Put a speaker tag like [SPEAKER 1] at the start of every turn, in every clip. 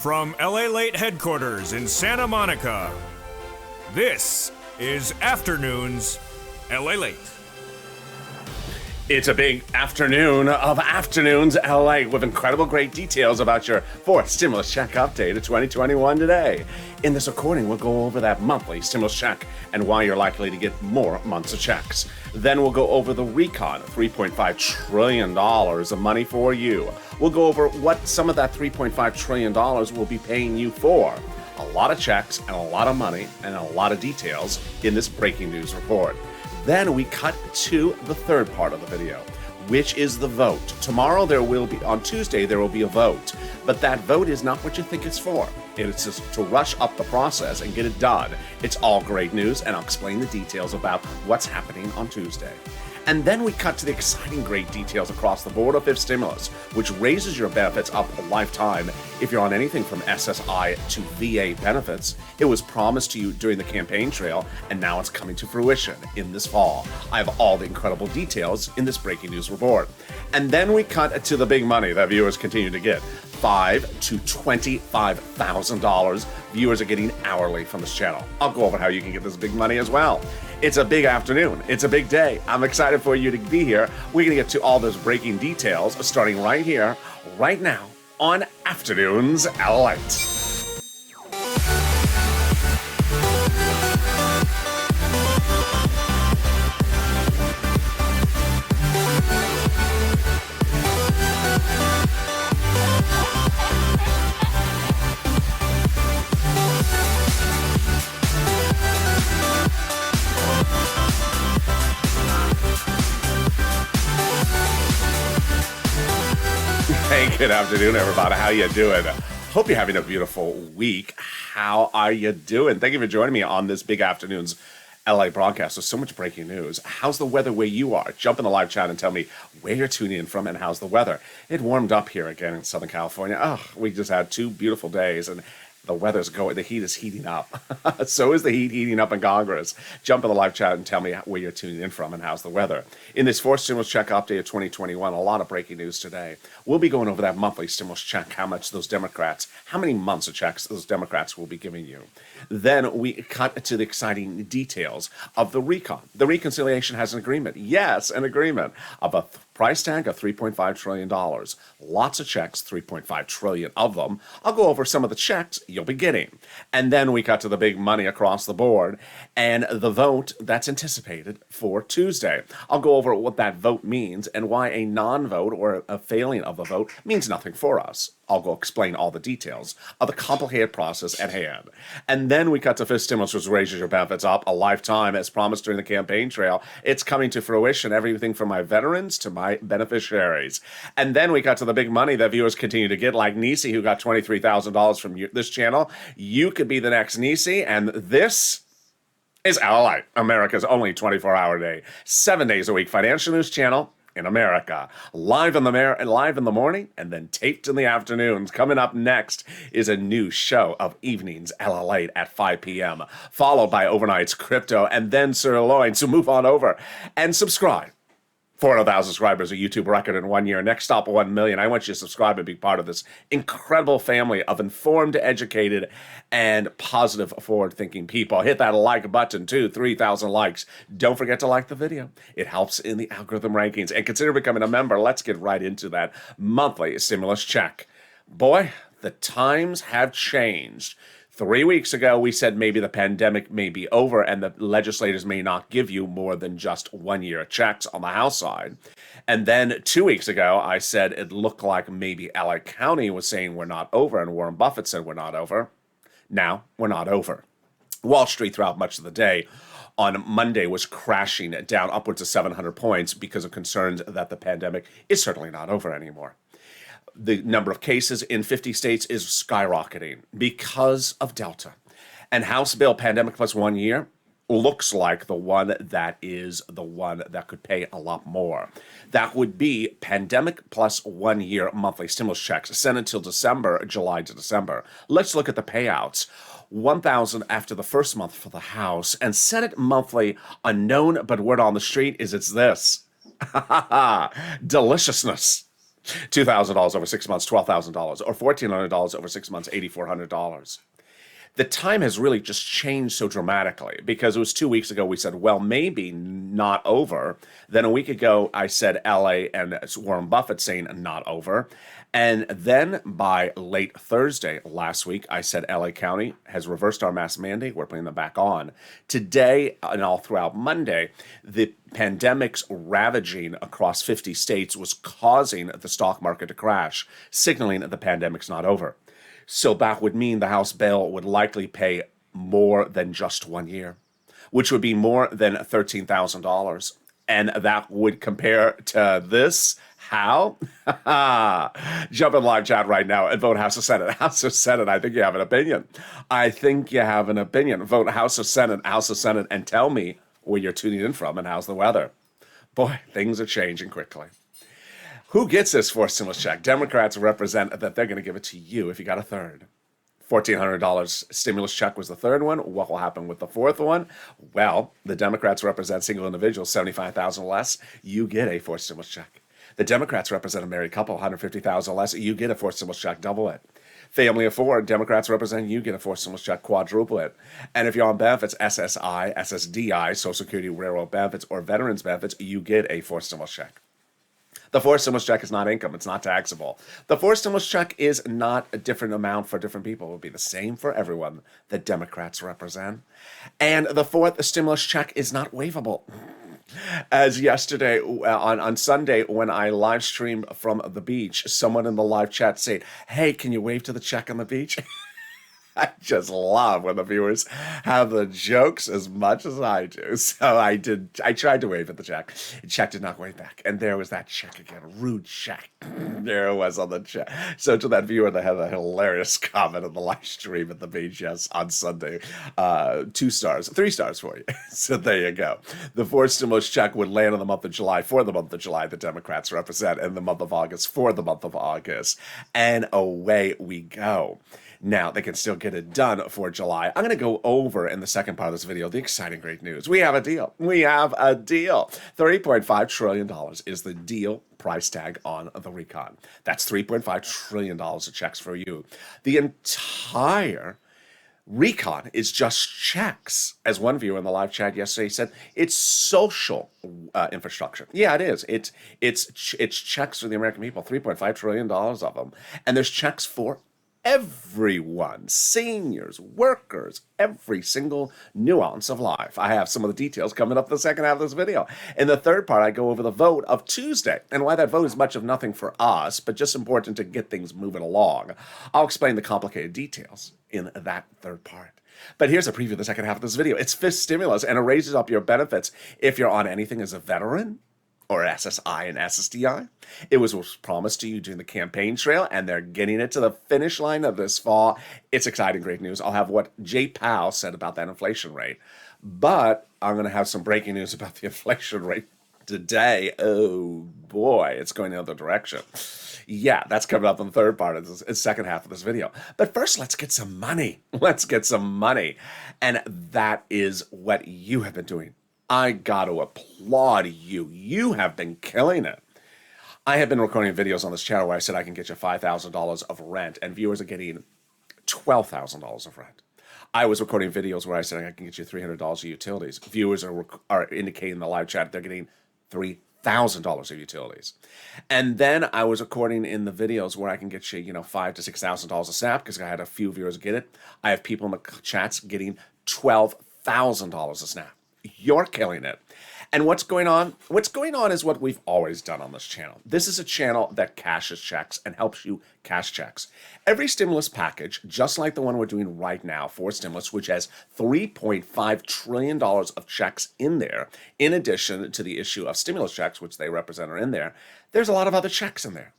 [SPEAKER 1] From LALATE headquarters in Santa Monica, this is Afternoons LALATE.
[SPEAKER 2] It's a big afternoon of Afternoons LA with incredible great details about your fourth stimulus check update of 2021 today. In this recording, we'll go over that monthly stimulus check and why you're likely to get more months of checks. Then we'll go over the recon, $3.5 trillion of money for you. We'll go over what some of that $3.5 trillion will be paying you for. A lot of checks and a lot of money and a lot of details in this breaking news report. Then we cut to the third part of the video, which is the vote. Tomorrow on Tuesday, there will be a vote. But that vote is not what you think it's for. It's just to rush up the process and get it done. It's all great news, and I'll explain the details about what's happening on Tuesday. And then we cut to the exciting great details across the board of fifth stimulus, which raises your benefits up a lifetime if you're on anything from SSI to VA benefits. It was promised to you during the campaign trail, and now it's coming to fruition in this fall. I have all the incredible details in this breaking news report. And then we cut to the big money that viewers continue to get. $5,000 to $25,000 viewers are getting hourly from this channel. I'll go over how you can get this big money as well. It's a big afternoon. It's a big day. I'm excited for you to be here. We're going to get to all those breaking details starting right here, right now on Afternoons LALATE. Hey, good afternoon, everybody. How you doing? Hope you're having a beautiful week. How are you doing? Thank you for joining me on this big afternoon's LA broadcast. There's so much breaking news. How's the weather where you are? Jump in the live chat and tell me where you're tuning in from and how's the weather. It warmed up here again in Southern California. Oh, we just had 2 beautiful days and the heat is heating up. So is the heat heating up in Congress. Jump in the live chat and tell me where you're tuning in from and how's the weather. In this fourth stimulus check update of 2021, a lot of breaking news today. We'll be going over that monthly stimulus check, how many months of checks those Democrats will be giving you. Then we cut to the exciting details of the recon. The reconciliation has an agreement. Yes, an agreement of a price tag of $3.5 trillion. Lots of checks, $3.5 trillion of them. I'll go over some of the checks you'll be getting. And then we cut to the big money across the board and the vote that's anticipated for Tuesday. I'll go over what that vote means and why a non-vote or a failing of the vote means nothing for us. I'll go explain all the details of the complicated process at hand. And then we cut to fifth stimulus, which raises your benefits up a lifetime as promised during the campaign trail. It's coming to fruition, everything from my veterans to my beneficiaries. And then we got to the big money that viewers continue to get, like Nisi, who got $23,000 from this channel. You could be the next Nisi, and this is LALATE, America's only 24-hour day, 7 days a week financial news channel in America. Live in the morning and then taped in the afternoons. Coming up next is a new show of Evenings LALATE at 5 p.m., followed by Overnight's Crypto and then Sirloin. So move on over and subscribe. 400,000 subscribers, a YouTube record in 1 year. Next stop, 1 million. I want you to subscribe and be part of this incredible family of informed, educated, and positive, forward-thinking people. Hit that like button, too. 3,000 likes. Don't forget to like the video. It helps in the algorithm rankings. And consider becoming a member. Let's get right into that monthly stimulus check. Boy, the times have changed. 3 weeks ago, we said maybe the pandemic may be over and the legislators may not give you more than just 1 year checks on the House side. And then 2 weeks ago, I said it looked like maybe LA County was saying we're not over, and Warren Buffett said we're not over. Now, we're not over. Wall Street throughout much of the day on Monday was crashing down upwards of 700 points because of concerns that the pandemic is certainly not over anymore. The number of cases in 50 states is skyrocketing because of Delta. And House Bill Pandemic Plus 1 year looks like the one that could pay a lot more. That would be Pandemic Plus 1 year monthly stimulus checks sent until December, July to December. Let's look at the payouts. $1,000 after the first month for the House, and Senate monthly unknown, but word on the street is it's this. Deliciousness. $2,000 over 6 months, $12,000, or $1,400 over 6 months, $8,400. The time has really just changed so dramatically because it was 2 weeks ago we said, well, maybe not over. Then a week ago I said LA and Warren Buffett saying not over. And then by late Thursday last week, I said LA County has reversed our mask mandate. We're putting them back on. Today and all throughout Monday, the pandemic's ravaging across 50 states was causing the stock market to crash, signaling that the pandemic's not over. So that would mean the House bill would likely pay more than just 1 year, which would be more than $13,000. And that would compare to this. How? Jump in live chat right now and vote House or Senate. House or Senate, I think you have an opinion. I think you have an opinion. Vote House or Senate, and tell me where you're tuning in from and how's the weather. Boy, things are changing quickly. Who gets this fourth stimulus check? Democrats represent that they're going to give it to you if you got a third. $1,400 stimulus check was the third one. What will happen with the fourth one? Well, the Democrats represent single individuals, $75,000 less. You get a fourth stimulus check. The Democrats represent a married couple, $150,000 less. You get a fourth stimulus check, double it. Family of four, Democrats represent, you get a fourth stimulus check, quadruple it. And if you're on benefits, SSI, SSDI, Social Security, Railroad benefits, or Veterans benefits, you get a fourth stimulus check. The fourth stimulus check is not income. It's not taxable. The fourth stimulus check is not a different amount for different people. It will be the same for everyone that Democrats represent. And the fourth stimulus check is not waivable. As yesterday, on Sunday, when I live streamed from the beach, someone in the live chat said, hey, can you wave to the check on the beach? I just love when the viewers have the jokes as much as I do. So I tried to wave at the check. The check did not wave back. And there was that check again. Rude check. There it was on the check. So to that viewer that had a hilarious comment on the live stream at the beach, yes, on Sunday, 2 stars, 3 stars for you. So there you go. The fourth stimulus check would land in the month of July for the month of July the Democrats represent, and the month of August for the month of August. And away we go. Now, they can still get it done for July. I'm going to go over in the second part of this video the exciting great news. We have a deal. We have a deal. $30.5 trillion is the deal price tag on the recon. That's $3.5 trillion of checks for you. The entire recon is just checks. As one viewer in the live chat yesterday said, it's social infrastructure. Yeah, it is. It's checks for the American people, $3.5 trillion of them. And there's checks for everyone, seniors, workers, every single nuance of life. I have some of the details coming up in the second half of this video. In the third part, I go over the vote of Tuesday and why that vote is much of nothing for us, but just important to get things moving along. I'll explain the complicated details in that third part. But here's a preview of the second half of this video. It's fifth stimulus, and it raises up your benefits if you're on anything as a veteran, or SSI and SSDI. It was promised to you during the campaign trail, and they're getting it to the finish line of this fall. It's exciting, great news. I'll have what Jay Powell said about that inflation rate. But I'm going to have some breaking news about the inflation rate today. Oh, boy, it's going the other direction. Yeah, that's coming up in the third part of the second half of this video. But first, let's get some money. Let's get some money. And that is what you have been doing. I got to applaud you. You have been killing it. I have been recording videos on this channel where I said I can get you $5,000 of rent, and viewers are getting $12,000 of rent. I was recording videos where I said I can get you $300 of utilities. Viewers are indicating in the live chat they're getting $3,000 of utilities. And then I was recording in the videos where I can get you, $5,000 to $6,000 of SNAP, because I had a few viewers get it. I have people in the chats getting $12,000 of SNAP. You're killing it. And what's going on? What's going on is what we've always done on this channel. This is a channel that cashes checks and helps you cash checks. Every stimulus package, just like the one we're doing right now for stimulus, which has $3.5 trillion of checks in there, in addition to the issue of stimulus checks, which they represent are in there, there's a lot of other checks in there.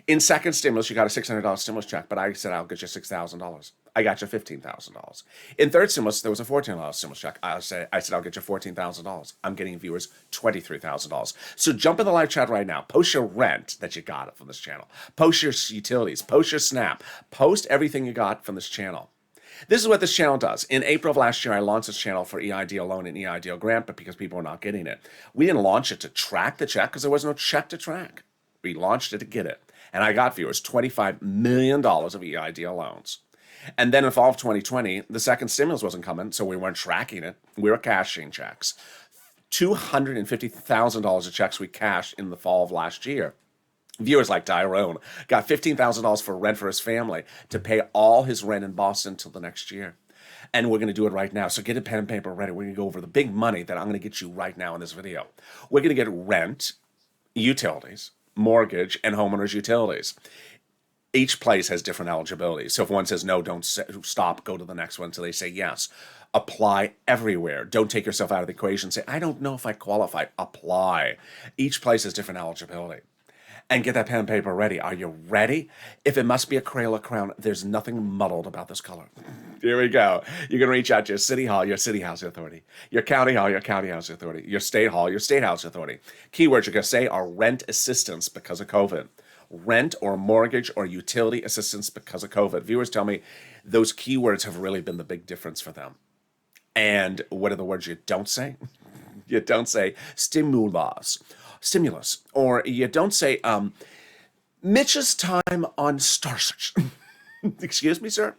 [SPEAKER 2] In second stimulus, you got a $600 stimulus check, but I said I'll get you $6,000. I got you $15,000. In third stimulus, there was a $1,400 stimulus check. I said I'll get you $14,000. I'm getting viewers $23,000. So jump in the live chat right now. Post your rent that you got from this channel. Post your utilities. Post your SNAP. Post everything you got from this channel. This is what this channel does. In April of last year, I launched this channel for EIDL loan and EIDL grant, but because people were not getting it. We didn't launch it to track the check because there was no check to track. We launched it to get it. And I got, viewers, $25 million of EIDL loans. And then in fall of 2020, the second stimulus wasn't coming, so we weren't tracking it. We were cashing checks. $250,000 of checks we cashed in the fall of last year. Viewers like Tyrone got $15,000 for rent for his family to pay all his rent in Boston till the next year. And we're going to do it right now. So get a pen and paper ready. We're going to go over the big money that I'm going to get you right now in this video. We're going to get rent, utilities, mortgage, and homeowners utilities. Each place has different eligibility. So if one says no, don't stop, go to the next one until they say yes. Apply everywhere. Don't take yourself out of the equation. Say, I don't know if I qualify. Apply. Each place has different eligibility. And get that pen and paper ready. Are you ready? If it must be a Crayola crown, there's nothing muddled about this color. Here we go. You're going to reach out to your city hall, your city housing authority, your county hall, your county housing authority, your state hall, your state housing authority. Keywords you're going to say are rent assistance because of COVID. Rent or mortgage or utility assistance because of COVID. Viewers tell me those keywords have really been the big difference for them. And what are the words you don't say? You don't say stimulus, or you don't say Mitch's time on Star Search. Excuse me, sir?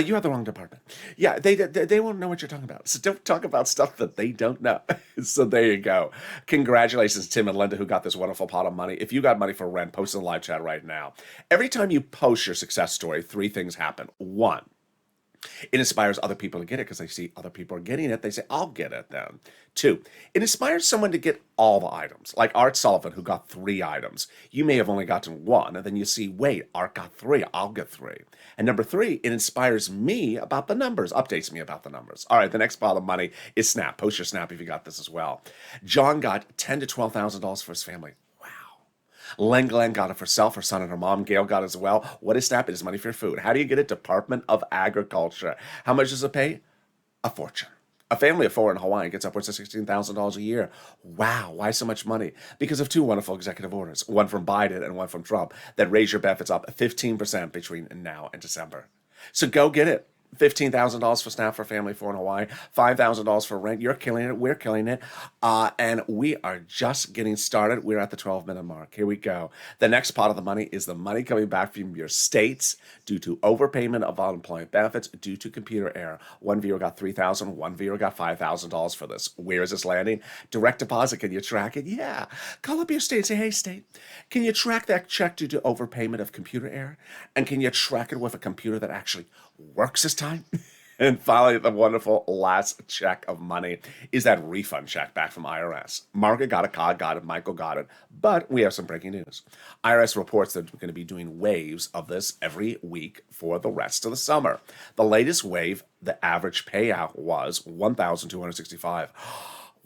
[SPEAKER 2] You have the wrong department. Yeah, they won't know what you're talking about. So don't talk about stuff that they don't know. So there you go. Congratulations, Tim and Linda, who got this wonderful pot of money. If you got money for rent, post in the live chat right now. Every time you post your success story, 3 things happen. 1, it inspires other people to get it because they see other people are getting it. They say, I'll get it then. 2, it inspires someone to get all the items. Like Art Sullivan, who got 3 items. You may have only gotten 1, and then you see, wait, Art got 3, I'll get 3. And number 3, it inspires me about the numbers, updates me about the numbers. All right, the next pile of money is Snap. Post your Snap if you got this as well. John got $10,000 to $12,000 for his family. Len Glenn got it for herself, her son, and her mom. Gail got it as well. What is Snap? It is money for your food. How do you get it? Department of Agriculture. How much does it pay? A fortune. A family of 4 in Hawaii gets upwards of $16,000 a year. Wow, why so much money? Because of 2 wonderful executive orders, one from Biden and one from Trump, that raise your benefits up 15% between now and December. So go get it. $15,000 for Snap for family 4 in Hawaii, $5,000 for rent. You're killing it. We're killing it. And we are just getting started. We're at the 12-minute mark. Here we go. The next part of the money is the money coming back from your states due to overpayment of unemployment benefits due to computer error. One viewer got $3,000. One viewer got $5,000 for this. Where is this landing? Direct deposit. Can you track it? Yeah. Call up your state and say, hey, state, can you track that check due to overpayment of computer error? And can you track it with a computer that actually works this time? And finally, the wonderful last check of money is that refund check back from IRS. Margaret got it, Cod got it, Michael got it, but we have some breaking news. IRS reports that we're going to be doing waves of this every week for the rest of the summer. The latest wave, the average payout was $1,265.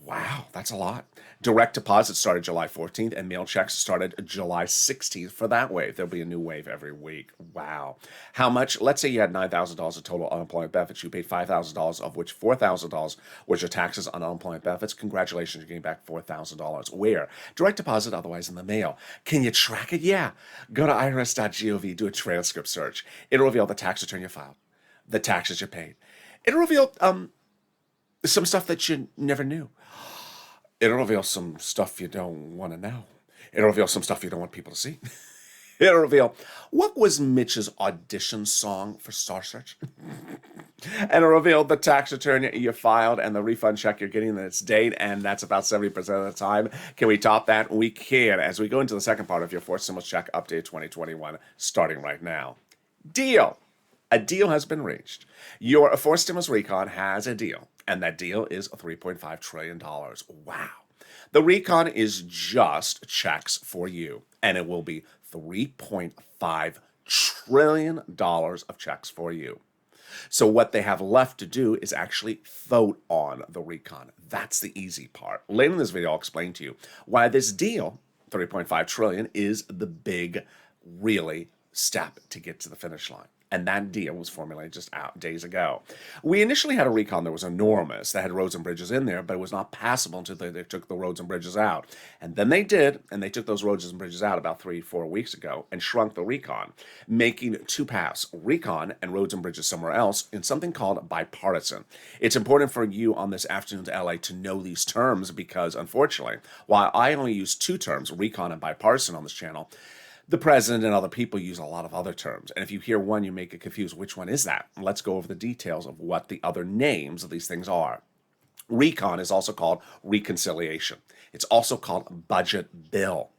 [SPEAKER 2] Wow, that's a lot. Direct deposit started July 14th, and mail checks started July 16th for that wave. There'll be a new wave every week. Wow. How much? Let's say you had $9,000 of total unemployment benefits. You paid $5,000, of which $4,000 was your taxes on unemployment benefits. Congratulations, you're getting back $4,000. Where? Direct deposit, otherwise in the mail. Can you track it? Yeah. Go to irs.gov, do a transcript search. It'll reveal the tax return you filed, the taxes you paid. It'll reveal some stuff that you never knew. It'll reveal some stuff you don't want to know. It'll reveal some stuff you don't want people to see. It'll reveal what was Mitch's audition song for Star Search. And it'll reveal the tax return you filed and the refund check you're getting and its date, and that's about 70% of the time. Can we top that? We can, as we go into the second part of your fourth stimulus check update 2021, starting right now. Deal. A deal has been reached. Your fourth stimulus recon has a deal, and that deal is $3.5 trillion. Wow. The recon is just checks for you, and it will be $3.5 trillion of checks for you. So what they have left to do is actually vote on the recon. That's the easy part. Later in this video, I'll explain to you why this deal, $3.5 trillion, is the big, really step to get to the finish line. And that deal was formulated just days ago. We initially had a recon that was enormous, that had roads and bridges in there, but it was not passable until they took the roads and bridges out. And then they did, and they took those roads and bridges out about 3-4 weeks ago and shrunk the recon, making two paths, recon and roads and bridges somewhere else, in something called bipartisan. It's important for you on this afternoon's LA to know these terms because, unfortunately, while I only use two terms, recon and bipartisan, on this channel, the president and other people use a lot of other terms. And if you hear one, you may get confused. Which one is that? Let's go over the details of what the other names of these things are. Recon is also called reconciliation. It's also called budget bill.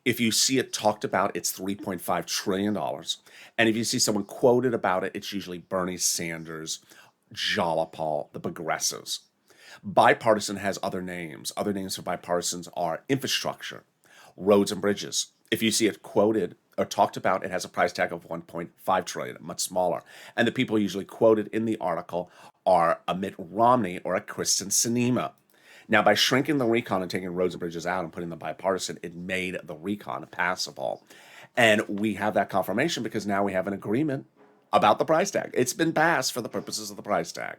[SPEAKER 2] If you see it talked about, it's $3.5 trillion. And if you see someone quoted about it, it's usually Bernie Sanders, Jalopal, the progressives. Bipartisan has other names. Other names for bipartisans are infrastructure, roads and bridges. If you see it quoted or talked about, it has a price tag of $1.5 trillion, much smaller. And the people usually quoted in the article are a Mitt Romney or a Kristen Sinema. Now, by shrinking the recon and taking roads and bridges out and putting the bipartisan, it made the recon passable. And we have that confirmation because now we have an agreement about the price tag. It's been passed for the purposes of the price tag.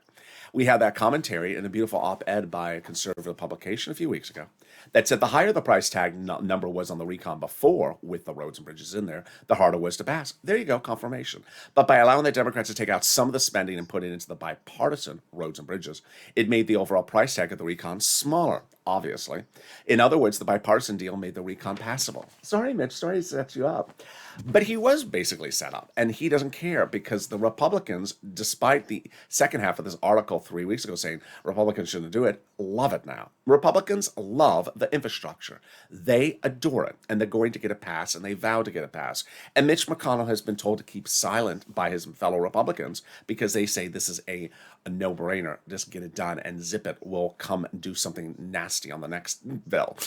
[SPEAKER 2] We have that commentary in a beautiful op-ed by a conservative publication a few weeks ago that said the higher the price tag number was on the recon before, with the roads and bridges in there, the harder it was to pass. There you go, confirmation. But by allowing the Democrats to take out some of the spending and put it into the bipartisan roads and bridges, it made the overall price tag of the recon smaller, obviously. In other words, the bipartisan deal made the recon passable. Sorry, Mitch, sorry to set you up. But he was basically set up, and he doesn't care because the Republicans, despite the second half of this article 3 weeks ago saying Republicans shouldn't do it, love it now. Republicans love the infrastructure. They adore it, and they're going to get it passed, and they vow to get it passed. And Mitch McConnell has been told to keep silent by his fellow Republicans because they say this is a no-brainer. Just get it done, and zip it. We'll come and do something nasty on the next bill.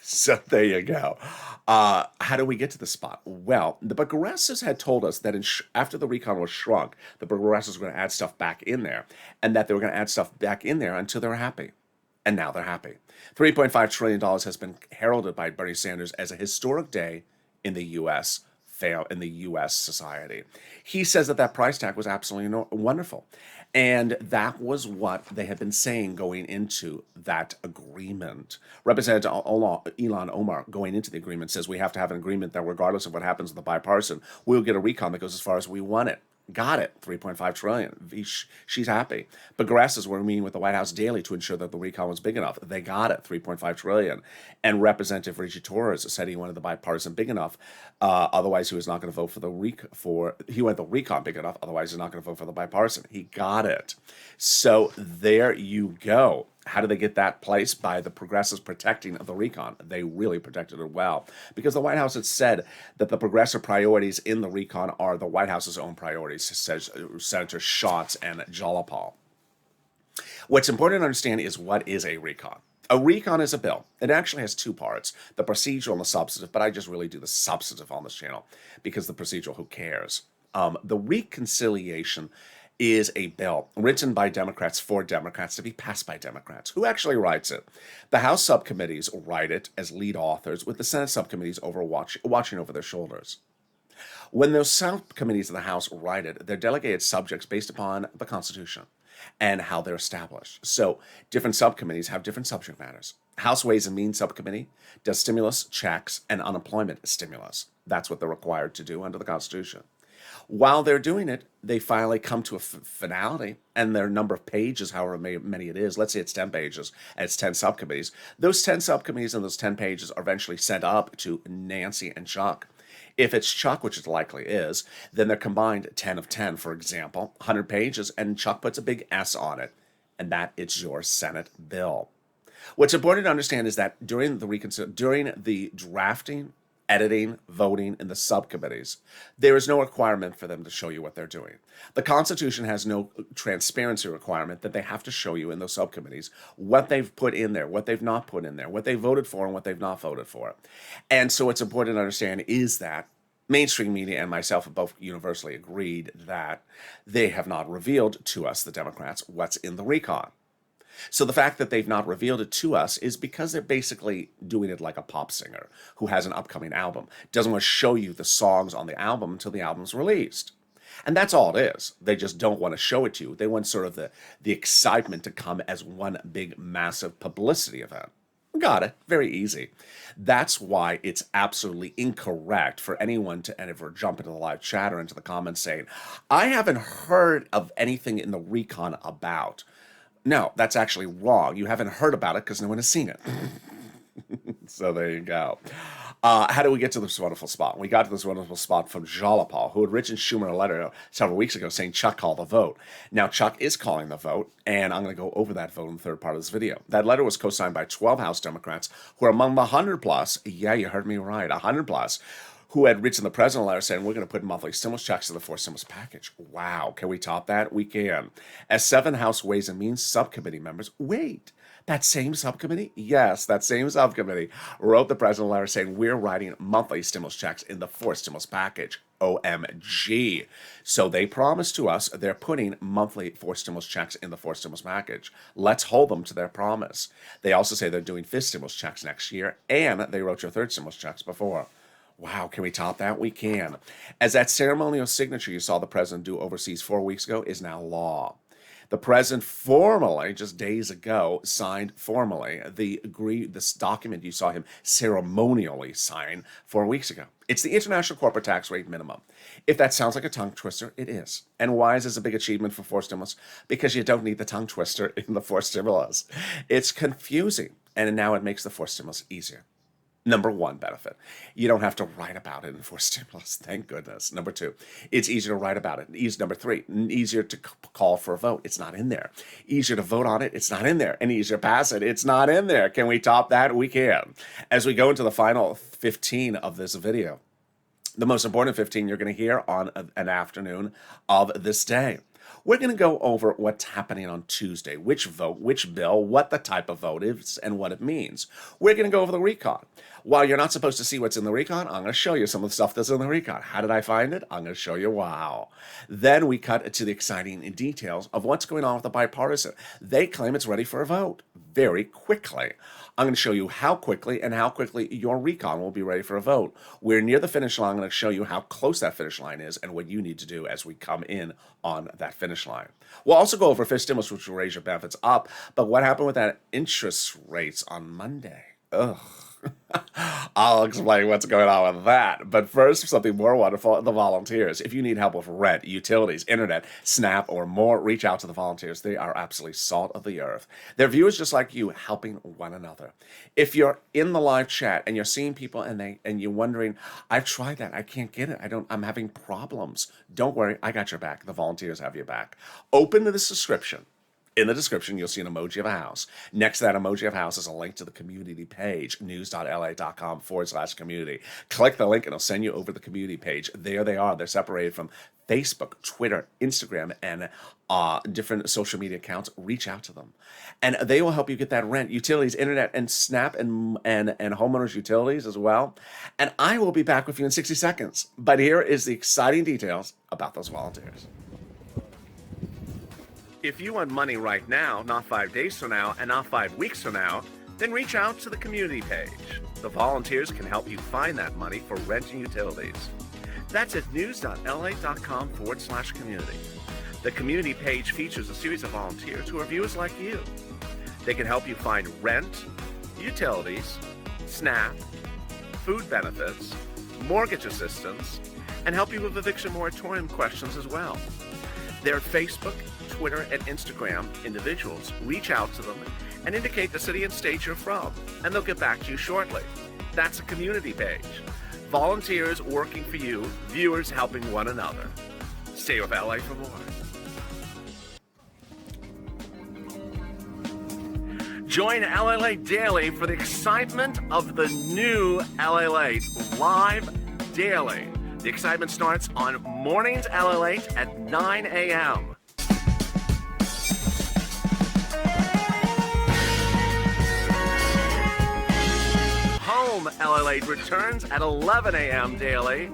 [SPEAKER 2] So there you go. How do we get to this spot? Well, the progressives had told us that after the recon was shrunk, the progressives were going to add stuff back in there, and that they were going to add stuff back in there until they were happy. And now they're happy. $3.5 trillion has been heralded by Bernie Sanders as a historic day in the U.S. in the U.S. society. He says that price tag was absolutely wonderful. And that was what they had been saying going into that agreement. Representative Ilhan Omar, going into the agreement, says we have to have an agreement that regardless of what happens with the bipartisan, we'll get a recon that goes as far as we want it. Got it, $3.5 trillion. She's happy. Progressives were meeting with the White House daily to ensure that the recon was big enough. They got it, $3.5 trillion. And Representative Richie Torres said he wanted the bipartisan big enough. Otherwise, he was not going to vote he wanted the recon big enough. Otherwise, he's not going to vote for the bipartisan. He got it. So there you go. How do they get that place? By the progressives protecting the recon. They really protected it well. Because the White House had said that the progressive priorities in the recon are the White House's own priorities, says Senator Schatz and Jalopal. What's important to understand is what is a recon. A recon is a bill. It actually has two parts, the procedural and the substantive, but I just really do the substantive on this channel because the procedural, who cares? The reconciliation is a bill written by Democrats for Democrats to be passed by Democrats. Who actually writes it? The House subcommittees write it as lead authors, with the Senate subcommittees watching over their shoulders. When those subcommittees of the House write it, they're delegated subjects based upon the Constitution and how they're established. So different subcommittees have different subject matters. House Ways and Means Subcommittee does stimulus checks and unemployment stimulus. That's what they're required to do under the Constitution. While they're doing it, they finally come to a finality, and their number of pages, however many it is, let's say it's 10 pages, and it's 10 subcommittees. Those 10 subcommittees and those 10 pages are eventually sent up to Nancy and Chuck. If it's Chuck, which it likely is, then they're combined 10 of 10, for example, 100 pages, and Chuck puts a big S on it, and that it's your Senate bill. What's important to understand is that during the drafting, editing, voting in the subcommittees, there is no requirement for them to show you what they're doing. The Constitution has no transparency requirement that they have to show you in those subcommittees what they've put in there, what they've not put in there, what they voted for and what they've not voted for. And so what's important to understand is that mainstream media and myself have both universally agreed that they have not revealed to us, the Democrats, what's in the recon. So the fact that they've not revealed it to us is because they're basically doing it like a pop singer who has an upcoming album. Doesn't want to show you the songs on the album until the album's released. And that's all it is. They just don't want to show it to you. They want sort of the excitement to come as one big, massive publicity event. Got it. Very easy. That's why it's absolutely incorrect for anyone to ever jump into the live chat or into the comments saying, I haven't heard of anything in the recon about. No, that's actually wrong. You haven't heard about it because no one has seen it. So there you go. How do we get to this wonderful spot? We got to this wonderful spot from Jalapal, who had written Schumer a letter several weeks ago saying Chuck called the vote. Now, Chuck is calling the vote, and I'm going to go over that vote in the third part of this video. That letter was co-signed by 12 House Democrats who are among the 100 plus, yeah, you heard me right, 100 plus, who had written the president a letter saying we're going to put monthly stimulus checks to the fourth stimulus package. Wow, can we top that? We can. As 7 House Ways and Means subcommittee members, wait, that same subcommittee? Yes, that same subcommittee wrote the president a letter saying we're writing monthly stimulus checks in the fourth stimulus package. OMG. So they promised to us they're putting monthly fourth stimulus checks in the fourth stimulus package. Let's hold them to their promise. They also say they're doing fifth stimulus checks next year, and they wrote your third stimulus checks before. Wow, can we top that? We can. As that ceremonial signature you saw the president do overseas 4 weeks ago is now law. The president formally, just days ago, signed formally this document you saw him ceremonially sign 4 weeks ago. It's the International Corporate Tax Rate Minimum. If that sounds like a tongue twister, it is. And why is this a big achievement for fourth stimulus? Because you don't need the tongue twister in the fourth stimulus. It's confusing, and now it makes the fourth stimulus easier. Number one benefit, you don't have to write about it in fourth stimulus. Thank goodness. Number two, it's easier to write about it. Number three, easier to call for a vote. It's not in there. Easier to vote on it. It's not in there. And easier to pass it. It's not in there. Can we top that? We can. As we go into the final 15 of this video, the most important 15 you're going to hear on an afternoon of this day. We're going to go over what's happening on Tuesday, which vote, which bill, what the type of vote is, and what it means. We're going to go over the recon. While you're not supposed to see what's in the recon, I'm going to show you some of the stuff that's in the recon. How did I find it? I'm going to show you wow. Then we cut to the exciting details of what's going on with the bipartisan. They claim it's ready for a vote very quickly. I'm going to show you how quickly your recon will be ready for a vote. We're near the finish line. I'm going to show you how close that finish line is and what you need to do as we come in on that finish line. We'll also go over fifth stimulus, which will raise your benefits up. But what happened with that interest rates on Monday? Ugh. I'll explain what's going on with that. But first, something more wonderful, the volunteers. If you need help with rent, utilities, internet, SNAP, or more, reach out to the volunteers. They are absolutely salt of the earth. They're viewers just like you, helping one another. If you're in the live chat and you're seeing people and you're wondering, I've tried that, I can't get it, I'm having problems. Don't worry, I got your back. The volunteers have your back. Open this subscription. In the description, you'll see an emoji of a house. Next to that emoji of a house is a link to the community page, news.la.com/community. Click the link and it'll send you over the community page. There they are. They're separated from Facebook, Twitter, Instagram, and different social media accounts. Reach out to them. And they will help you get that rent, utilities, internet, and SNAP and homeowners utilities as well. And I will be back with you in 60 seconds. But here is the exciting details about those volunteers. If you want money right now, not 5 days from now, and not 5 weeks from now, then reach out to the community page. The volunteers can help you find that money for rent and utilities. That's at news.la.com/community. The community page features a series of volunteers who are viewers like you. They can help you find rent, utilities, SNAP, food benefits, mortgage assistance, and help you with eviction moratorium questions as well. They're at Facebook, Twitter, and Instagram individuals. Reach out to them and indicate the city and state you're from, and they'll get back to you shortly. That's a community page. Volunteers working for you, viewers helping one another. Stay with LA for more. Join LALATE Daily for the excitement of the new LALATE live daily. The excitement starts on mornings LALATE at 9 a.m. Home LALATE returns at 11 a.m. daily.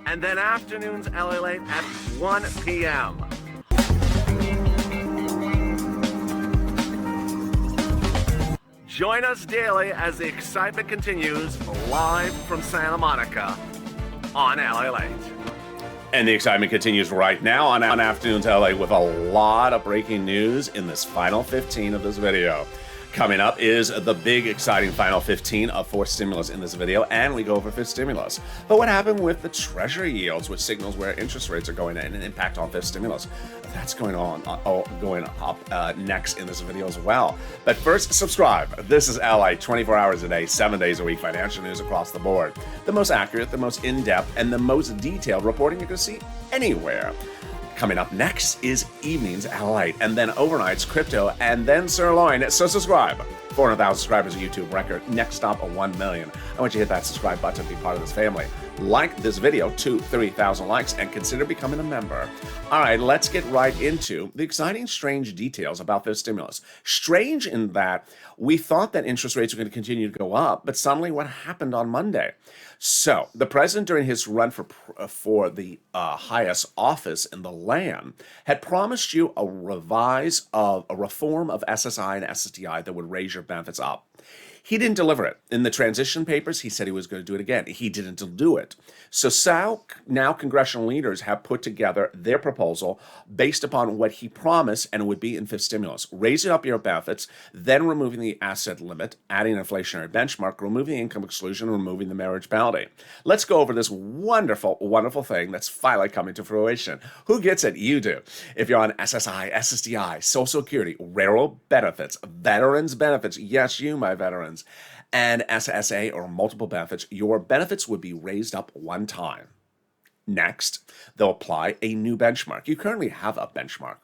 [SPEAKER 2] and then afternoons LA Late at 1 p.m. Join us daily as the excitement continues live from Santa Monica on LA Late. And the excitement continues right now on Afternoons LA with a lot of breaking news in this final 15 of this video. Coming up is the big, exciting final 15 of fourth stimulus in this video, and we go over fifth stimulus. But what happened with the Treasury yields, which signals where interest rates are going and an impact on fifth stimulus? That's going up next in this video as well. But first, subscribe. This is LA, 24 hours a day, 7 days a week, financial news across the board. The most accurate, the most in-depth, and the most detailed reporting you're going to see anywhere. Coming up next is Evenings LA, and then overnights crypto, and then sirloin. So subscribe. 400,000 subscribers, a YouTube record. Next stop, 1 million. I want you to hit that subscribe button to be part of this family. Like this video to 3,000 likes and consider becoming a member. All right, let's get right into the exciting, strange details about this stimulus. Strange in that we thought that interest rates were going to continue to go up, but suddenly what happened on Monday? So the president, during his run for the highest office in the land, had promised you a reform of SSI and SSDI that would raise your benefits up. He didn't deliver it. In the transition papers, he said he was going to do it again. He didn't do it. So now congressional leaders have put together their proposal based upon what he promised, and it would be in fifth stimulus. Raising up your benefits, then removing the asset limit, adding an inflationary benchmark, removing the income exclusion, removing the marriage penalty. Let's go over this wonderful, wonderful thing that's finally coming to fruition. Who gets it? You do. If you're on SSI, SSDI, Social Security, railroad benefits, veterans benefits, yes, you, my veterans, and SSA or multiple benefits, your benefits would be raised up one time. Next, they'll apply a new benchmark. You currently have a benchmark,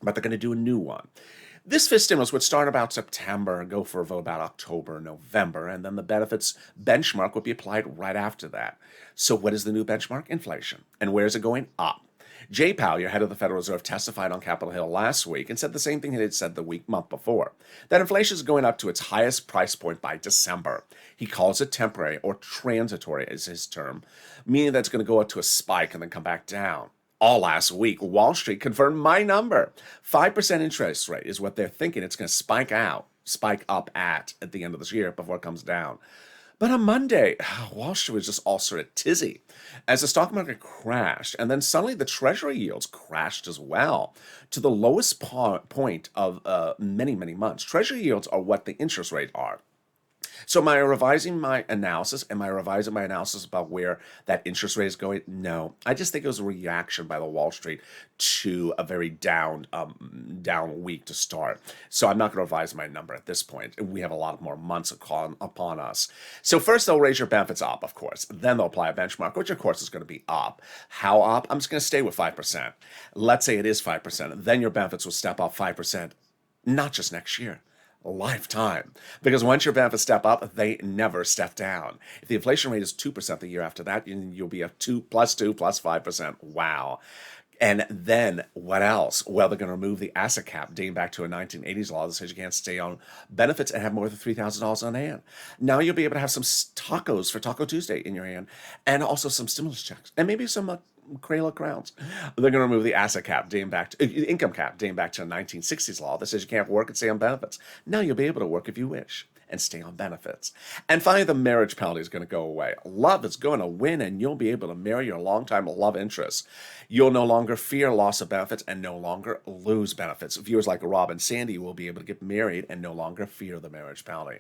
[SPEAKER 2] but they're going to do a new one. This fifth stimulus would start about September and go for a vote about October, November, and then the benefits benchmark would be applied right after that. So what is the new benchmark? Inflation. And where is it going? Up. Jay Powell, your head of the Federal Reserve, testified on Capitol Hill last week and said the same thing he had said the month before, that inflation is going up to its highest price point by December. He calls it temporary or transitory is his term, meaning that it's going to go up to a spike and then come back down. All last week, Wall Street confirmed my number. 5% interest rate is what they're thinking it's going to spike up at the end of this year before it comes down. But on Monday, Wall Street was just all sort of tizzy as the stock market crashed, and then suddenly the Treasury yields crashed as well to the lowest point of many, many months. Treasury yields are what the interest rate are. So am I revising my analysis? Am I revising my analysis about where that interest rate is going? No. I just think it was a reaction by the Wall Street to a very down week to start. So I'm not going to revise my number at this point. We have a lot more months upon us. So first they'll raise your benefits up, of course. Then they'll apply a benchmark, which of course is going to be up. How up? I'm just going to stay with 5%. Let's say it is 5%. Then your benefits will step up 5%, not just next year. Lifetime. Because once your benefits step up, they never step down. If the inflation rate is 2% the year after that, you'll be at 2 plus 5%. Wow. And then what else? Well, they're going to remove the asset cap dating back to a 1980s law that says you can't stay on benefits and have more than $3,000 on hand. Now you'll be able to have some tacos for Taco Tuesday in your hand, and also some stimulus checks, and maybe some Crayola crowns. They're going to remove the asset cap dating back to income cap dating back to a 1960s law that says you can't work and stay on benefits. Now you'll be able to work if you wish and stay on benefits. And finally, the marriage penalty is going to go away. Love is going to win, and you'll be able to marry your longtime love interest. You'll no longer fear loss of benefits and no longer lose benefits. Viewers like Rob and Sandy will be able to get married and no longer fear the marriage penalty.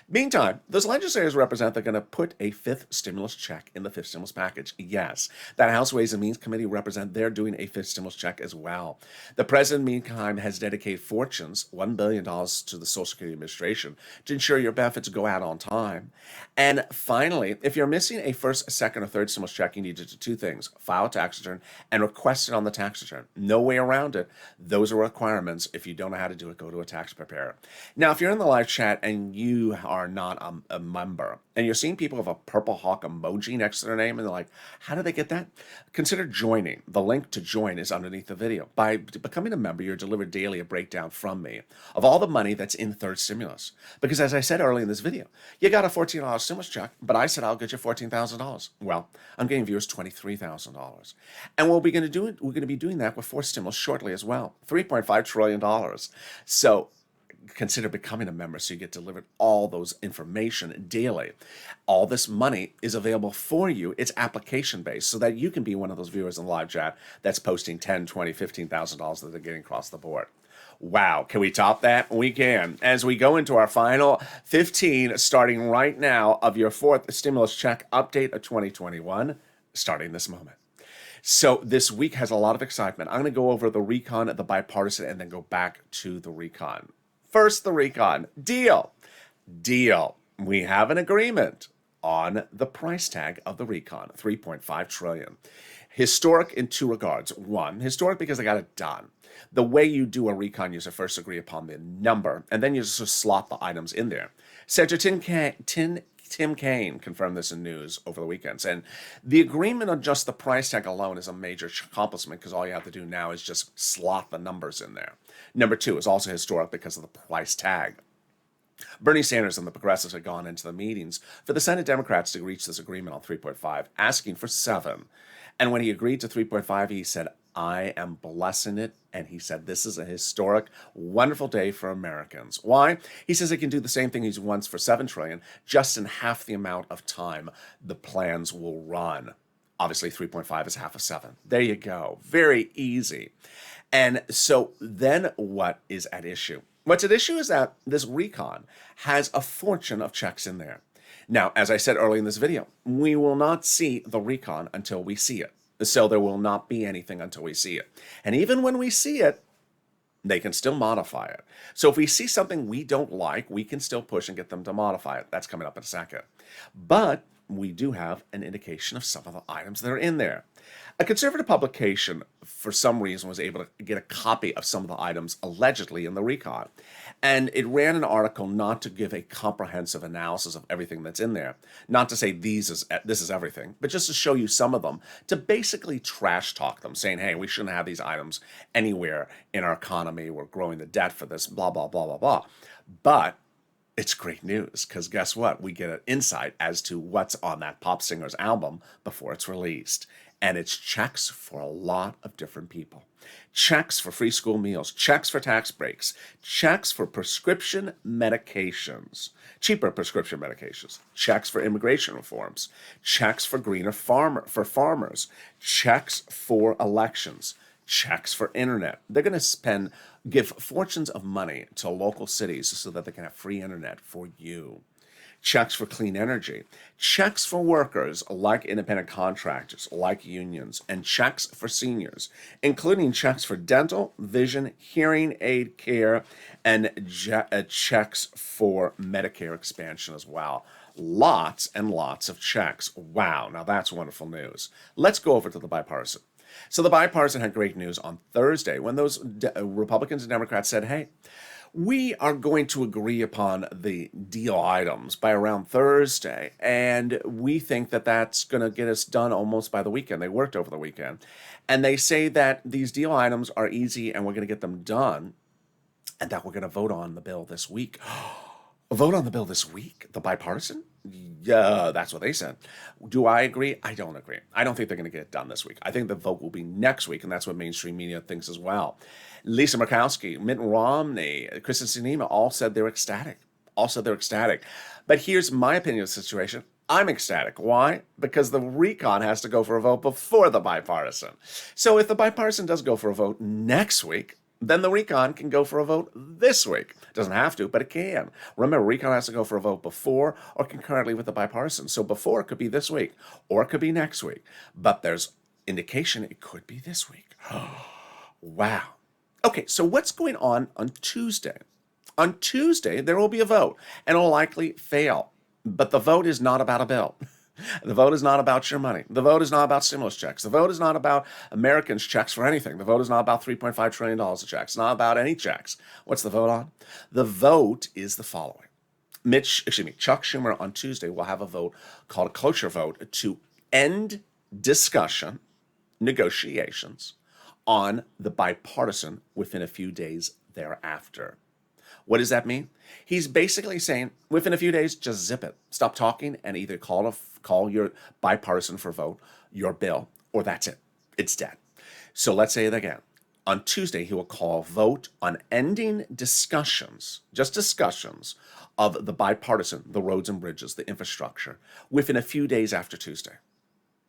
[SPEAKER 2] Meantime, those legislators represent they're going to put a fifth stimulus check in the fifth stimulus package. Yes, that House Ways and Means Committee represent they're doing a fifth stimulus check as well. The president, meantime, has dedicated fortunes, $1 billion to the Social Security Administration to ensure your benefits go out on time. And finally, if you're missing a first, second, or third stimulus check, you need to do two things: file a tax return and request it on the tax return. No way around it. Those are requirements. If you don't know how to do it, go to a tax preparer. Now, if you're in the live chat and you you are not a member and you're seeing people with a purple hawk emoji next to their name and they're like, how did they get that? Consider joining. The link to join is underneath the video. By becoming a member, you're delivered daily a breakdown from me of all the money that's in the third stimulus. Because as I said earlier in this video, you got a $14 stimulus check, but I said I'll get you $14,000. Well, I'm getting viewers $23,000. And we're going to be doing that with fourth stimulus shortly as well. $3.5 trillion. So consider becoming a member so you get delivered all those information daily. All this money is available for you. It's application based so that you can be one of those viewers in the live chat that's posting $10, $20, $15,000 that they're getting across the board. Wow, can we top that? We can. As we go into our final 15, starting right now, of your fourth stimulus check update of 2021, starting this moment. So this week has a lot of excitement. I'm going to go over the recon, the bipartisan, and then go back to the recon. First, the recon. Deal. We have an agreement on the price tag of the recon, $3.5 trillion. Historic in two regards. One, historic because they got it done. The way you do a recon, you first agree upon the number, and then you just slot the items in there. Senator Tim Kaine confirmed this in news over the weekend, and the agreement on just the price tag alone is a major accomplishment because all you have to do now is just slot the numbers in there. Number two is also historic because of the price tag. Bernie Sanders and the progressives had gone into the meetings for the Senate Democrats to reach this agreement on 3.5, asking for 7. And when he agreed to 3.5, he said, I am blessing it. And he said, this is a historic, wonderful day for Americans. Why? He says he can do the same thing he wants for $7 trillion, just in half the amount of time the plans will run. Obviously, 3.5 is half of 7. There you go. Very easy. And so then what is at issue? What's at issue is that this recon has a fortune of checks in there. Now, as I said earlier in this video, we will not see the recon until we see it. So there will not be anything until we see it. And even when we see it, they can still modify it. So if we see something we don't like, we can still push and get them to modify it. That's coming up in a second. But we do have an indication of some of the items that are in there. A conservative publication, for some reason, was able to get a copy of some of the items allegedly in the recon. And it ran an article not to give a comprehensive analysis of everything that's in there. Not to say this is everything, but just to show you some of them, to basically trash talk them, saying, hey, we shouldn't have these items anywhere in our economy. We're growing the debt for this, blah, blah, blah, blah, blah. But it's great news, because guess what? We get an insight as to what's on that pop singer's album before it's released. And it's checks for a lot of different people. Checks for free school meals, checks for tax breaks, checks for prescription medications, cheaper prescription medications, checks for immigration reforms, checks for greener farmers, checks for elections, checks for internet. They're going to give fortunes of money to local cities so that they can have free internet for you. Checks for clean energy, checks for workers like independent contractors, like unions, and checks for seniors, including checks for dental, vision, hearing aid care, and checks for Medicare expansion as well. Lots and lots of checks. Wow, now that's wonderful news. Let's go over to the bipartisan. So the bipartisan had great news on Thursday when those Republicans and Democrats said, hey, we are going to agree upon the deal items by around Thursday, and we think that that's going to get us done almost by the weekend. They worked over the weekend, and they say that these deal items are easy and we're going to get them done, and that we're going to vote on the bill this week. Vote on the bill this week? The bipartisan? Yeah, that's what they said. Do I agree? I don't agree. I don't think they're going to get it done this week. I think the vote will be next week, and that's what mainstream media thinks as well. Lisa Murkowski, Mitt Romney, Kristen Sinema all said they're ecstatic. But here's my opinion of the situation. I'm ecstatic. Why? Because the recon has to go for a vote before the bipartisan. So if the bipartisan does go for a vote next week, then the recon can go for a vote this week. It doesn't have to, but it can. Remember, recon has to go for a vote before or concurrently with the bipartisan. So before it could be this week, or it could be next week. But there's indication it could be this week. Wow. Okay, so what's going on Tuesday? On Tuesday, there will be a vote, and it'll likely fail. But the vote is not about a bill. The vote is not about your money. The vote is not about stimulus checks. The vote is not about Americans' checks for anything. The vote is not about $3.5 trillion of checks. It's not about any checks. What's the vote on? The vote is the following. Chuck Schumer on Tuesday will have a vote called a cloture vote to end discussion, negotiations on the bipartisan within a few days thereafter. What does that mean? He's basically saying within a few days, just zip it. Stop talking and either call your bipartisan for vote, your bill, or that's it. It's dead. So let's say it again. On Tuesday, he will call a vote on ending discussions, just discussions of the bipartisan, the roads and bridges, the infrastructure, within a few days after Tuesday.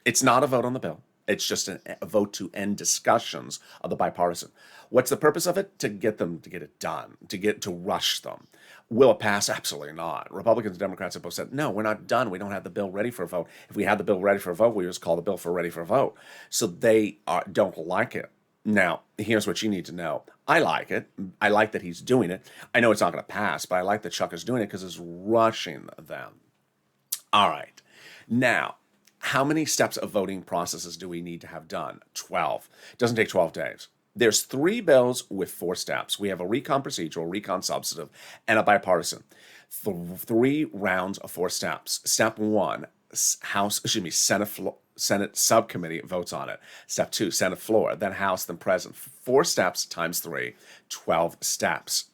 [SPEAKER 2] It's not a vote on the bill. It's just a vote to end discussions of the bipartisan. What's the purpose of it? To get it done, to rush them. Will it pass? Absolutely not. Republicans and Democrats have both said, no, we're not done. We don't have the bill ready for a vote. If we had the bill ready for a vote, we just call the bill for ready for a vote. So they don't like it. Now, here's what you need to know. I like it. I like that he's doing it. I know it's not going to pass, but I like that Chuck is doing it because it's rushing them. All right. Now, how many steps of voting processes do we need to have done? 12. It doesn't take 12 days. There's 3 bills with 4 steps. We have a recon procedural, recon substantive, and a bipartisan. 3 rounds of 4 steps. Step 1, Senate subcommittee votes on it. Step 2, Senate floor, then House, then President. 4 steps times 3, 12 steps.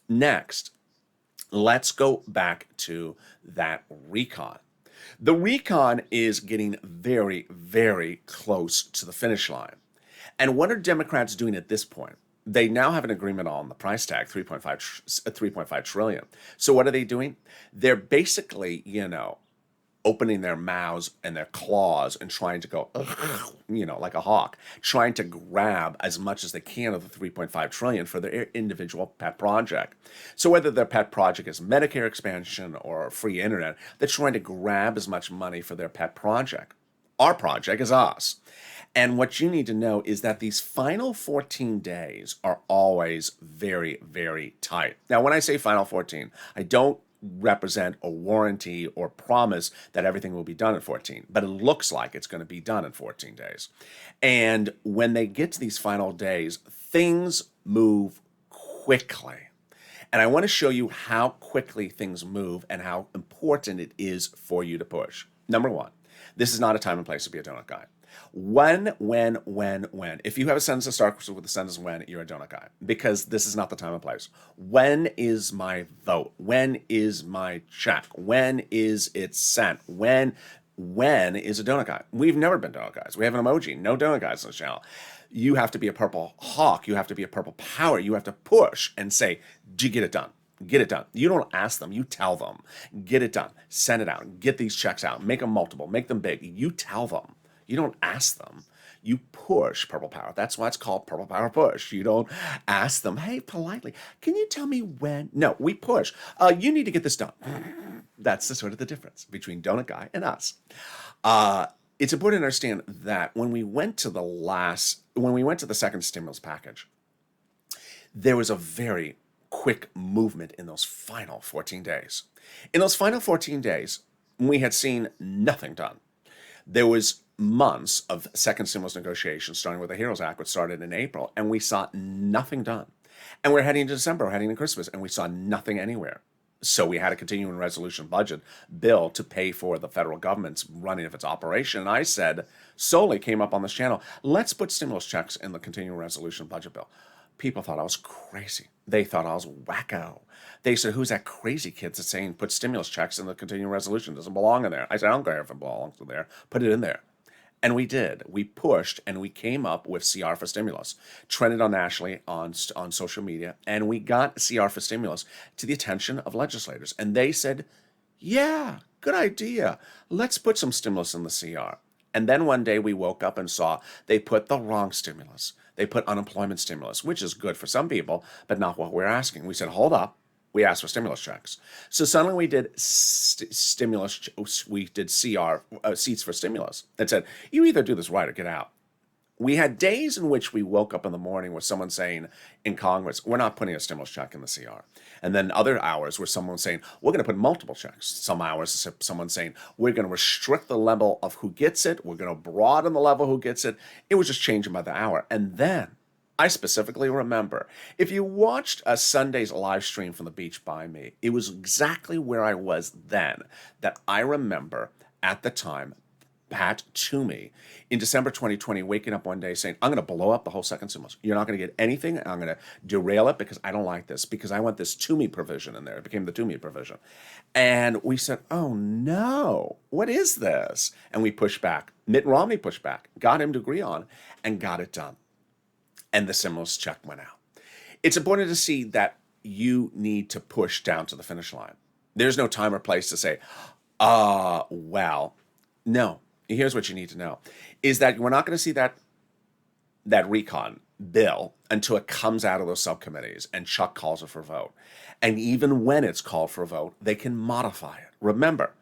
[SPEAKER 2] Next, let's go back to that recon. The recon is getting very, very close to the finish line. And what are Democrats doing at this point? They now have an agreement on the price tag, 3.5 trillion. So what are they doing? They're basically, opening their mouths and their claws and trying to go, like a hawk, trying to grab as much as they can of the 3.5 trillion for their individual pet project. So whether their pet project is Medicare expansion or free internet, they're trying to grab as much money for their pet project. Our project is us. And what you need to know is that these final 14 days are always very, very tight. Now, when I say final 14, I don't represent a warranty or promise that everything will be done in 14, but it looks like it's going to be done in 14 days. And when they get to these final days, things move quickly. And I want to show you how quickly things move and how important it is for you to push. Number 1, this is not a time and place to be a donut guy. When. If you have a sentence that starts with the sentence when, you're a donut guy, because this is not the time and place. When is my vote? When is my check? When is it sent? When is a donut guy? We've never been donut guys. We have an emoji. No donut guys on the channel. You have to be a purple hawk. You have to be a purple power. You have to push and say, do you get it done? Get it done. You don't ask them. You tell them. Get it done. Send it out. Get these checks out. Make them multiple. Make them big. You tell them. You don't ask them. You push purple power. That's why it's called purple power push. You don't ask them, hey, politely, can you tell me when? No, we push. You need to get this done. That's the sort of the difference between donut guy and us. It's important to understand that when we went to the second stimulus package, there was a very quick movement in those final 14 days. In those final 14 days, we had seen nothing done. There was months of second stimulus negotiations, starting with the HEROES Act, which started in April, and we saw nothing done. And we're heading into December, we're heading to Christmas, and we saw nothing anywhere. So we had a continuing resolution budget bill to pay for the federal government's running of its operation. And I said, solely came up on this channel, let's put stimulus checks in the continuing resolution budget bill. People thought I was crazy. They thought I was wacko. They said, who's that crazy kid that's saying put stimulus checks in the continuing resolution? It doesn't belong in there. I said, I don't care if it belongs in there. Put it in there. And we did. We pushed and we came up with CR for stimulus, trended on nationally on social media, and we got CR for stimulus to the attention of legislators. And they said, yeah, good idea. Let's put some stimulus in the CR. And then one day we woke up and saw they put the wrong stimulus. They put unemployment stimulus, which is good for some people, but not what we're asking. We said, hold up. We asked for stimulus checks. So suddenly we did stimulus. We did CR, seats for stimulus, that said, you either do this right or get out. We had days in which we woke up in the morning with someone saying in Congress, we're not putting a stimulus check in the CR. And then other hours where someone was saying, we're going to put multiple checks. Some hours, someone saying, we're going to restrict the level of who gets it. We're going to broaden the level who gets it. It was just changing by the hour. And then I specifically remember, if you watched a Sunday's live stream from the beach by me, it was exactly where I was then that I remember at the time Pat Toomey in December 2020 waking up one day saying, I'm going to blow up the whole second stimulus. You're not going to get anything. I'm going to derail it because I don't like this, because I want this Toomey provision in there. It became the Toomey provision. And we said, oh no, what is this? And we pushed back. Mitt Romney pushed back, got him to agree on, and got it done. And the stimulus check went out. It's important to see that you need to push down to the finish line. There's no time or place to say, well, no. Here's what you need to know, is that we're not going to see that recon bill until it comes out of those subcommittees and Chuck calls it for a vote. And even when it's called for a vote, they can modify it. Remember,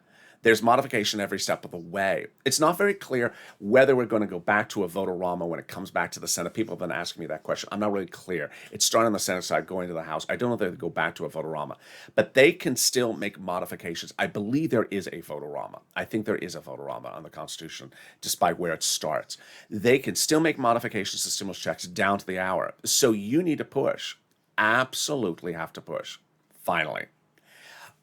[SPEAKER 2] there's modification every step of the way. It's not very clear whether we're going to go back to a vote-a-rama when it comes back to the Senate. People have been asking me that question. I'm not really clear. It's starting on the Senate side, going to the House. I don't know if they go back to a vote-a-rama, but they can still make modifications. I believe there is a vote-a-rama. I think there is a vote-a-rama on the Constitution, despite where it starts. They can still make modifications to stimulus checks down to the hour. So you need to push. Absolutely have to push. Finally,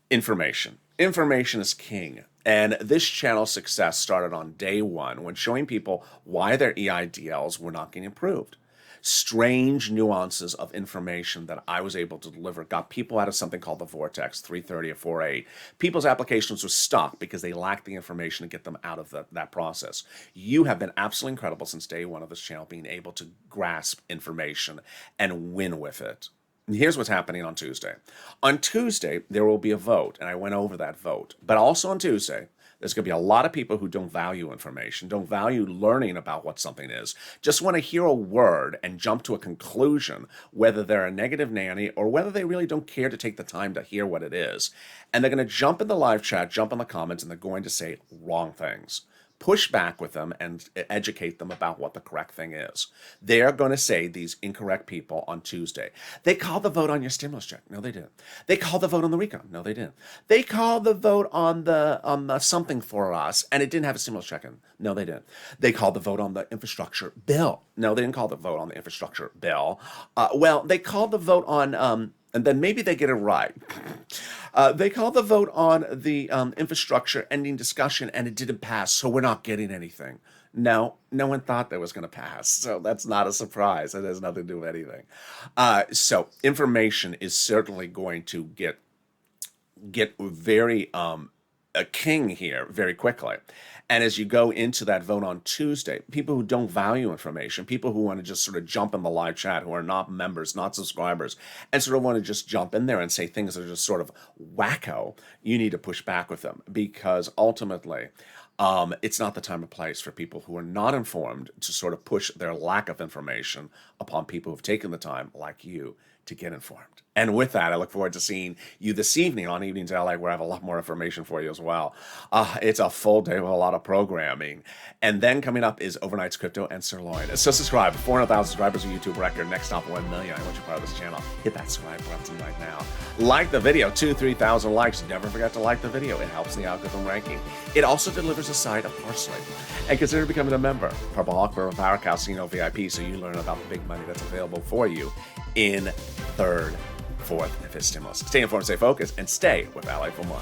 [SPEAKER 2] information. Information is king. And this channel's success started on day one when showing people why their EIDLs were not getting approved. Strange nuances of information that I was able to deliver got people out of something called the Vortex 330 or 48. People's applications were stuck because they lacked the information to get them out of that process. You have been absolutely incredible since day one of this channel, being able to grasp information and win with it. Here's what's happening on Tuesday. On Tuesday, there will be a vote, and I went over that vote. But also on Tuesday, there's going to be a lot of people who don't value information, don't value learning about what something is, just want to hear a word and jump to a conclusion, whether they're a negative nanny or whether they really don't care to take the time to hear what it is. And they're going to jump in the live chat, jump in the comments, and they're going to say wrong things. Push back with them and educate them about what the correct thing is. They're going to say, these incorrect people on Tuesday, they called the vote on your stimulus check. No, they didn't. They called the vote on the recon. No, they didn't. They called the vote on the something for us, and it didn't have a stimulus check in. No, they didn't. They called the vote on the infrastructure bill. No, they didn't call the vote on the infrastructure bill. Well, they called the vote on, and then maybe they get it right. They called the vote on the infrastructure ending discussion, and it didn't pass, so we're not getting anything. No one thought that was going to pass, so that's not a surprise. It has nothing to do with anything. So information is certainly going to get very a king here very quickly. And as you go into that vote on Tuesday, people who don't value information, people who want to just sort of jump in the live chat, who are not members, not subscribers, and sort of want to just jump in there and say things that are just sort of wacko, you need to push back with them, because ultimately it's not the time or place for people who are not informed to sort of push their lack of information upon people who've taken the time, like you, to get informed. And with that, I look forward to seeing you this evening on Evenings LA, where I have a lot more information for you as well. It's a full day with a lot of programming. And then coming up is Overnight's Crypto and Sirloin. So subscribe. 400,000 subscribers, a YouTube record. Next stop, 1 million. I want you part of this channel. Hit that subscribe button right now. Like the video. 2,000-3,000 likes. Never forget to like the video. It helps the algorithm ranking. It also delivers a side of parsley. And consider becoming a member. Purple Hawk, Purple Power Casino VIP, so you learn about the big money that's available for you in third, fourth, and fifth stimulus. Stay informed, stay focused, and stay with Ally for more.